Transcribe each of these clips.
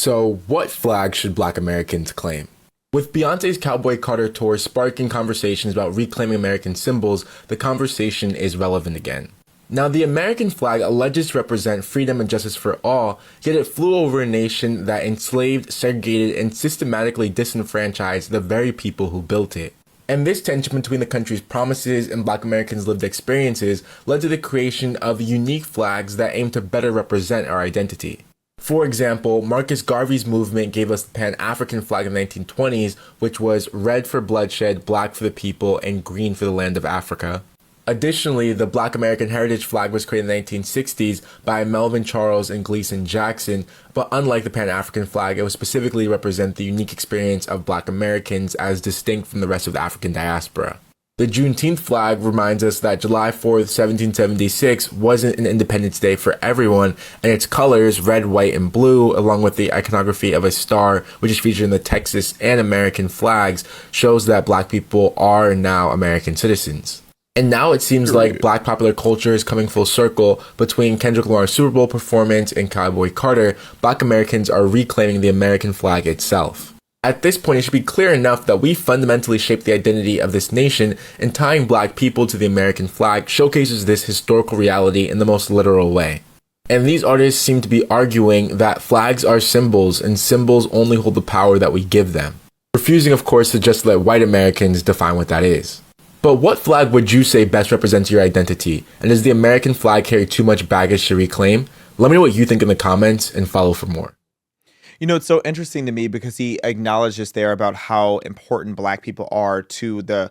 So, what flag should Black Americans claim? With Beyoncé's Cowboy Carter tour sparking conversations about reclaiming American symbols, the conversation is relevant again. Now, the American flag alleges to represent freedom and justice for all, yet it flew over a nation that enslaved, segregated, and systematically disenfranchised the very people who built it. And this tension between the country's promises and Black Americans' lived experiences led to the creation of unique flags that aim to better represent our identity. For example, Marcus Garvey's movement gave us the Pan-African flag in the 1920s, which was red for bloodshed, black for the people, and green for the land of Africa. Additionally, the Black American Heritage flag was created in the 1960s by Melvin Charles and Gleason Jackson, but unlike the Pan-African flag, it was specifically to represent the unique experience of Black Americans as distinct from the rest of the African diaspora. The Juneteenth flag reminds us that July 4th, 1776 wasn't an Independence Day for everyone, and its colors, red, white, and blue, along with the iconography of a star, which is featured in the Texas and American flags, shows that Black people are now American citizens. And now it seems like Black popular culture is coming full circle. Between Kendrick Lamar's Super Bowl performance and Cowboy Carter, Black Americans are reclaiming the American flag itself. At this point, it should be clear enough that we fundamentally shape the identity of this nation, and tying Black people to the American flag showcases this historical reality in the most literal way. And these artists seem to be arguing that flags are symbols, and symbols only hold the power that we give them, refusing, of course, to just let white Americans define what that is. But what flag would you say best represents your identity? And does the American flag carry too much baggage to reclaim? Let me know what you think in the comments and follow for more. You know, it's so interesting to me because he acknowledges there about how important Black people are to the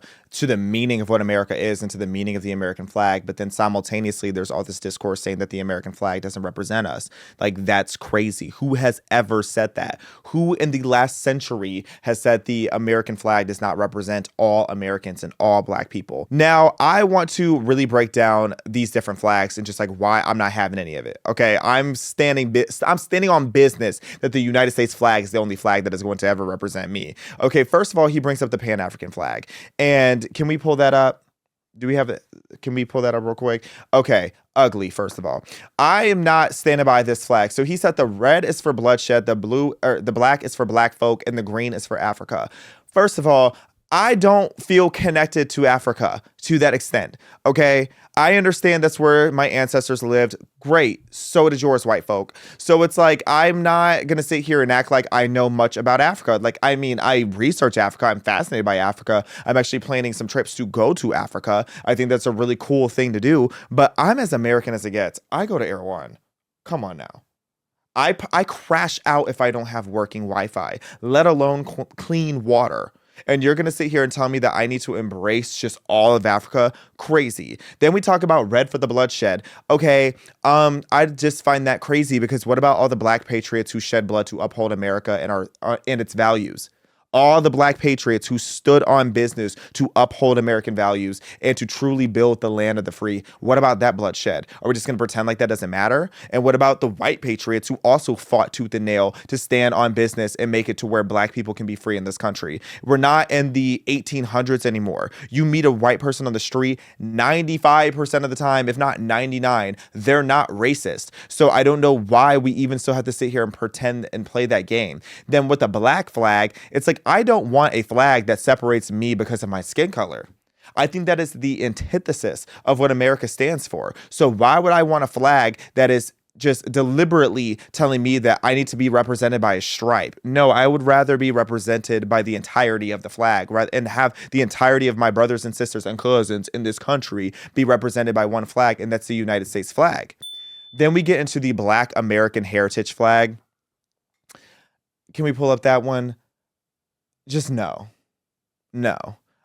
meaning of what America is and to the meaning of the American flag. But then simultaneously, there's all this discourse saying that the American flag doesn't represent us. Like, that's crazy. Who has ever said that? Who in the last century has said the American flag does not represent all Americans and all Black people? Now, I want to really break down these different flags and just like why I'm not having any of it. Okay, I'm standing on business that the United States flag is the only flag that is going to ever represent me. Okay, first of all, he brings up the Pan-African flag. And can we pull that up? Do we have it? Can we pull that up real quick? Okay, ugly, first of all. I am not standing by this flag. So he said the red is for bloodshed, the black is for Black folk, and the green is for Africa. First of all, I don't feel connected to Africa to that extent, okay? I understand that's where my ancestors lived. Great. So did yours, white folk. So it's like, I'm not going to sit here and act like I know much about Africa. Like, I mean, I research Africa. I'm fascinated by Africa. I'm actually planning some trips to go to Africa. I think that's a really cool thing to do. But I'm as American as it gets. I go to Air One. Come on now. I crash out if I don't have working Wi-Fi, let alone clean water. And you're going to sit here and tell me that I need to embrace just all of Africa? Crazy. Then we talk about red for the bloodshed. Okay, I just find that crazy because what about all the Black patriots who shed blood to uphold America and its values? All the Black patriots who stood on business to uphold American values and to truly build the land of the free. What about that bloodshed? Are we just going to pretend like that doesn't matter? And what about the white patriots who also fought tooth and nail to stand on business and make it to where Black people can be free in this country? We're not in the 1800s anymore. You meet a white person on the street, 95% of the time, if not 99, they're not racist. So I don't know why we even still have to sit here and pretend and play that game. Then with the Black flag, it's like, I don't want a flag that separates me because of my skin color. I think that is the antithesis of what America stands for. So why would I want a flag that is just deliberately telling me that I need to be represented by a stripe? No, I would rather be represented by the entirety of the flag and have the entirety of my brothers and sisters and cousins in this country be represented by one flag, and that's the United States flag. Then we get into the Black American Heritage flag. Can we pull up that one? Just no.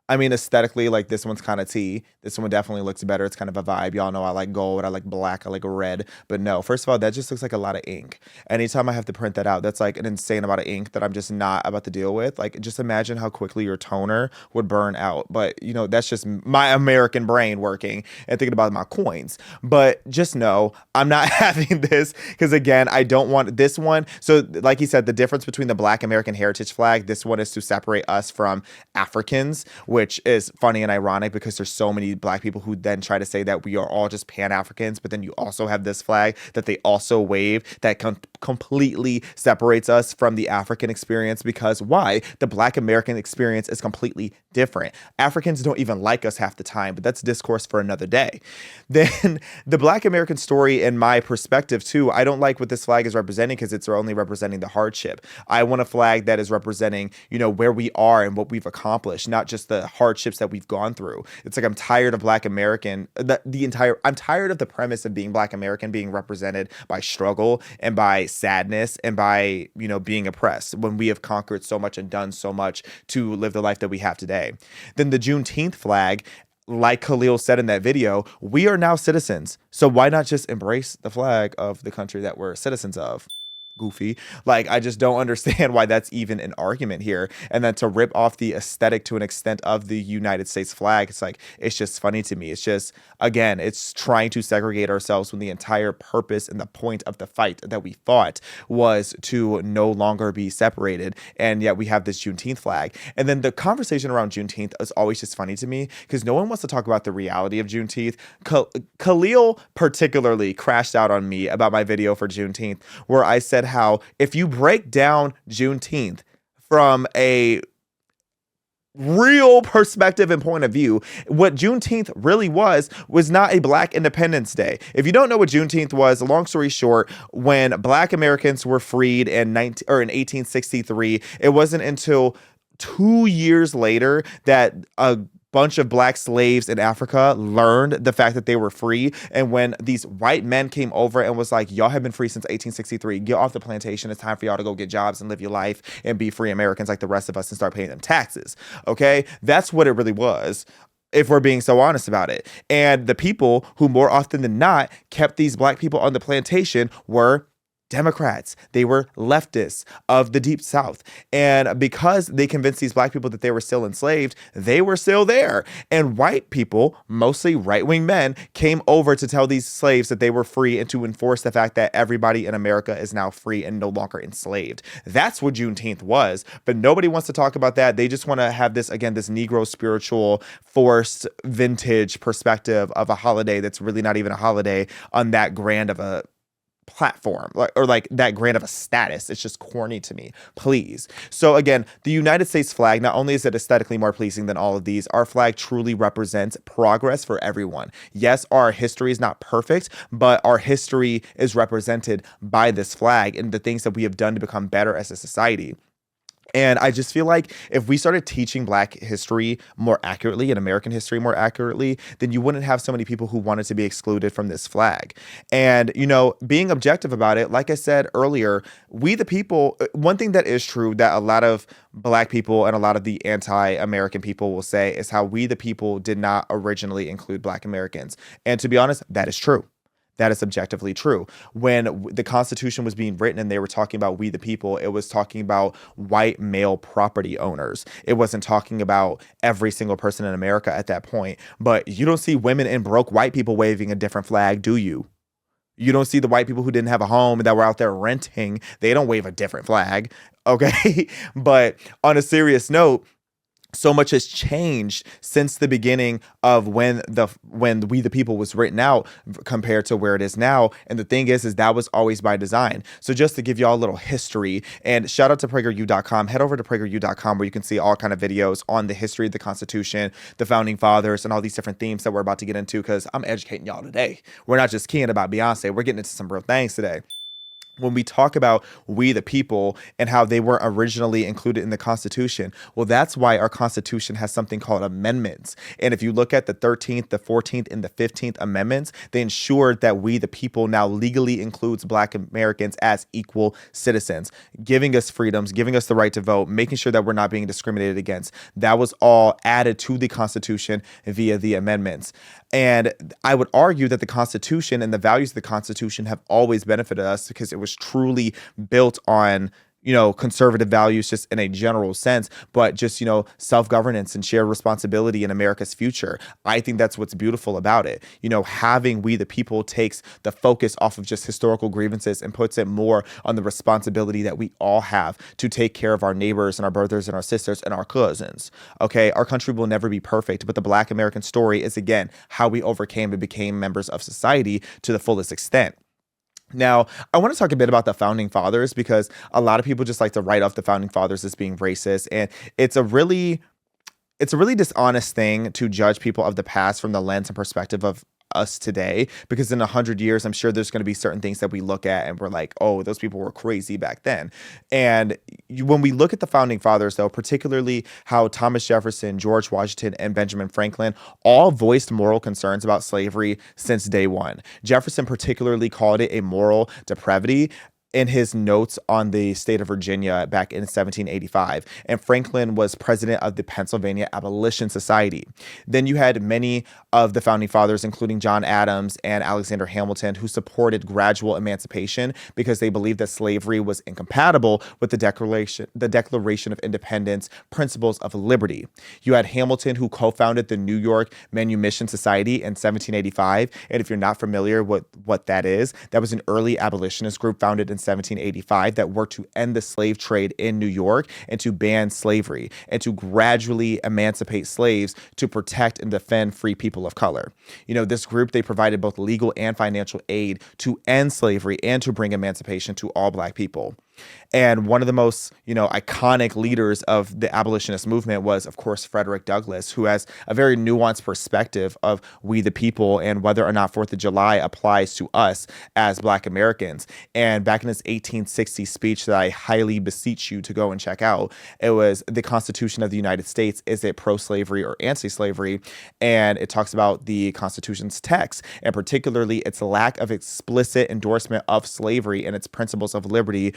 I mean, aesthetically, like this one's kind of tea. This one definitely looks better. It's kind of a vibe. Y'all know I like gold. I like black. I like red. But no, first of all, that just looks like a lot of ink. Anytime I have to print that out, that's like an insane amount of ink that I'm just not about to deal with. Like, just imagine how quickly your toner would burn out. But, you know, that's just my American brain working and thinking about my coins. But just know, I'm not having this because, again, I don't want this one. So, like he said, the difference between the Black American Heritage flag, this one is to separate us from Africans, which is funny and ironic because there's so many Black people who then try to say that we are all just Pan-Africans, but then you also have this flag that they also wave that completely separates us from the African experience, because why? The Black American experience is completely different. Africans don't even like us half the time, but that's discourse for another day. Then the Black American story, in my perspective too, I don't like what this flag is representing because it's only representing the hardship. I want a flag that is representing, where we are and what we've accomplished, not just the hardships that we've gone through. It's like I'm tired of Black American, I'm tired of the premise of being Black American being represented by struggle and by sadness and by, being oppressed when we have conquered so much and done so much to live the life that we have today. Then the Juneteenth flag, like Khalil said in that video, we are now citizens. So why not just embrace the flag of the country that we're citizens of? Goofy. Like, I just don't understand why that's even an argument here. And then to rip off the aesthetic to an extent of the United States flag, it's just funny to me. It's just, again, it's trying to segregate ourselves when the entire purpose and the point of the fight that we fought was to no longer be separated. And yet we have this Juneteenth flag. And then the conversation around Juneteenth is always just funny to me because no one wants to talk about the reality of Juneteenth. Khalil particularly crashed out on me about my video for Juneteenth, where I said how if you break down Juneteenth from a real perspective and point of view, what Juneteenth really was not a Black Independence Day. If you don't know what Juneteenth was, long story short, when Black Americans were freed in 1863, it wasn't until 2 years later that a bunch of Black slaves in Africa learned the fact that they were free. And when these white men came over and was like, y'all have been free since 1863, get off the plantation, it's time for y'all to go get jobs and live your life and be free Americans like the rest of us and start paying them taxes. Okay, that's what it really was, if we're being so honest about it. And the people who more often than not kept these Black people on the plantation were Democrats. They were leftists of the Deep South. And because they convinced these Black people that they were still enslaved, they were still there. And white people, mostly right-wing men, came over to tell these slaves that they were free and to enforce the fact that everybody in America is now free and no longer enslaved. That's what Juneteenth was. But nobody wants to talk about that. They just want to have this, again, this Negro spiritual, forced, vintage perspective of a holiday that's really not even a holiday on that grand of a platform, or that grand of a status. It's just corny to me, please. So again, the United States flag, not only is it aesthetically more pleasing than all of these, our flag truly represents progress for everyone. Yes, our history is not perfect, but our history is represented by this flag and the things that we have done to become better as a society. And I just feel like if we started teaching Black history more accurately and American history more accurately, then you wouldn't have so many people who wanted to be excluded from this flag. And, being objective about it, like I said earlier, we the people, one thing that is true that a lot of Black people and a lot of the anti-American people will say is how we the people did not originally include Black Americans. And to be honest, that is true. That is objectively true. When the Constitution was being written and they were talking about we the people, it was talking about white male property owners. It wasn't talking about every single person in America at that point. But you don't see women and broke white people waving a different flag, do you? You don't see the white people who didn't have a home and that were out there renting. They don't wave a different flag, okay? But on a serious note, so much has changed since the beginning of when We the People was written out compared to where it is now. And the thing is that was always by design. So just to give y'all a little history, and shout out to PragerU.com, head over to PragerU.com where you can see all kind of videos on the history of the Constitution, the founding fathers, and all these different themes that we're about to get into, because I'm educating y'all today. We're not just keying about Beyonce. We're getting into some real things today. When we talk about we the people and how they weren't originally included in the Constitution, well, that's why our Constitution has something called amendments. And if you look at the 13th, the 14th, and the 15th amendments, they ensured that we the people now legally includes Black Americans as equal citizens, giving us freedoms, giving us the right to vote, making sure that we're not being discriminated against. That was all added to the Constitution via the amendments. And I would argue that the Constitution and the values of the Constitution have always benefited us because it was truly built on, conservative values just in a general sense, but just, self-governance and shared responsibility in America's future. I think that's what's beautiful about it. Having we the people takes the focus off of just historical grievances and puts it more on the responsibility that we all have to take care of our neighbors and our brothers and our sisters and our cousins. Okay, our country will never be perfect, but the Black American story is, again, how we overcame and became members of society to the fullest extent. Now, I want to talk a bit about the founding fathers because a lot of people just like to write off the founding fathers as being racist, and it's a really dishonest thing to judge people of the past from the lens and perspective of us today, because in 100 years, I'm sure there's going to be certain things that we look at and we're like, oh, those people were crazy back then. And when we look at the founding fathers, though, particularly how Thomas Jefferson, George Washington, and Benjamin Franklin all voiced moral concerns about slavery since day one. Jefferson particularly called it a moral depravity in his notes on the state of Virginia back in 1785. And Franklin was president of the Pennsylvania Abolition Society. Then you had many of the founding fathers, including John Adams and Alexander Hamilton, who supported gradual emancipation because they believed that slavery was incompatible with the Declaration of Independence principles of liberty. You had Hamilton, who co-founded the New York Manumission Society in 1785. And if you're not familiar with what that is, that was an early abolitionist group founded in 1785 that worked to end the slave trade in New York and to ban slavery and to gradually emancipate slaves to protect and defend free people of color. You know, this group, they provided both legal and financial aid to end slavery and to bring emancipation to all Black people. And one of the most, iconic leaders of the abolitionist movement was, of course, Frederick Douglass, who has a very nuanced perspective of we the people and whether or not 4th of July applies to us as Black Americans. And back in his 1860 speech that I highly beseech you to go and check out, it was the Constitution of the United States. Is it pro-slavery or anti-slavery? And it talks about the Constitution's text, and particularly its lack of explicit endorsement of slavery and its principles of liberty,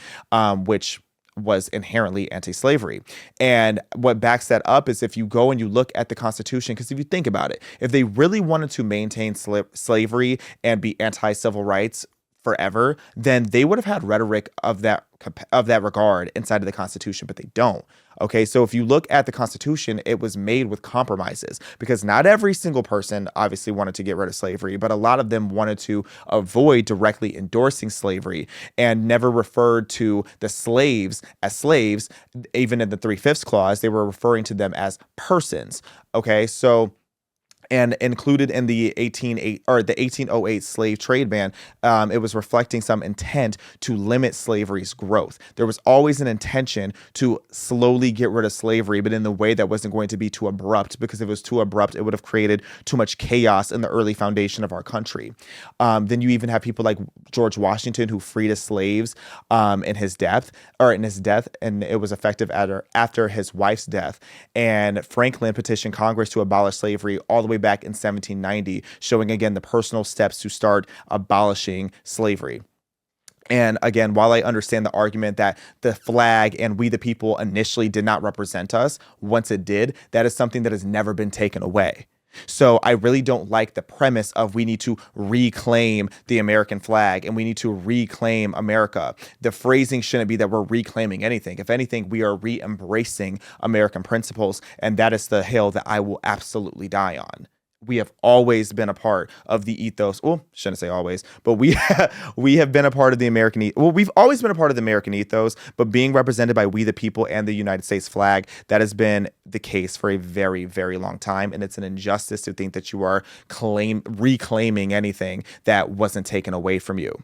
which was inherently anti-slavery. And what backs that up is if you go and you look at the Constitution, because if you think about it, if they really wanted to maintain slavery and be anti-civil rights forever, then they would have had rhetoric of that regard inside of the Constitution, but they don't. Okay, so if you look at the Constitution, it was made with compromises because not every single person obviously wanted to get rid of slavery, but a lot of them wanted to avoid directly endorsing slavery and never referred to the slaves as slaves. Even in the 3/5 clause, they were referring to them as persons. Okay, so and included in the 1808 slave trade ban, it was reflecting some intent to limit slavery's growth. There was always an intention to slowly get rid of slavery, but in the way that wasn't going to be too abrupt, because if it was too abrupt, it would have created too much chaos in the early foundation of our country. Then you even have people like George Washington, who freed his slaves in his death, and it was effective after his wife's death. And Franklin petitioned Congress to abolish slavery all the way back in 1790, showing again the personal steps to start abolishing slavery. And again, while I understand the argument that the flag and we the people initially did not represent us, once it did, that is something that has never been taken away. So I really don't like the premise of we need to reclaim the American flag and we need to reclaim America. The phrasing shouldn't be that we're reclaiming anything. If anything, we are re-embracing American principles, and that is the hill that I will absolutely die on. We have always been a part of the ethos. Well, shouldn't say always, but we have been a part of the American. Well, we've always been a part of the American ethos, but being represented by we the people and the United States flag, that has been the case for a very, very long time, and it's an injustice to think that you are reclaiming anything that wasn't taken away from you.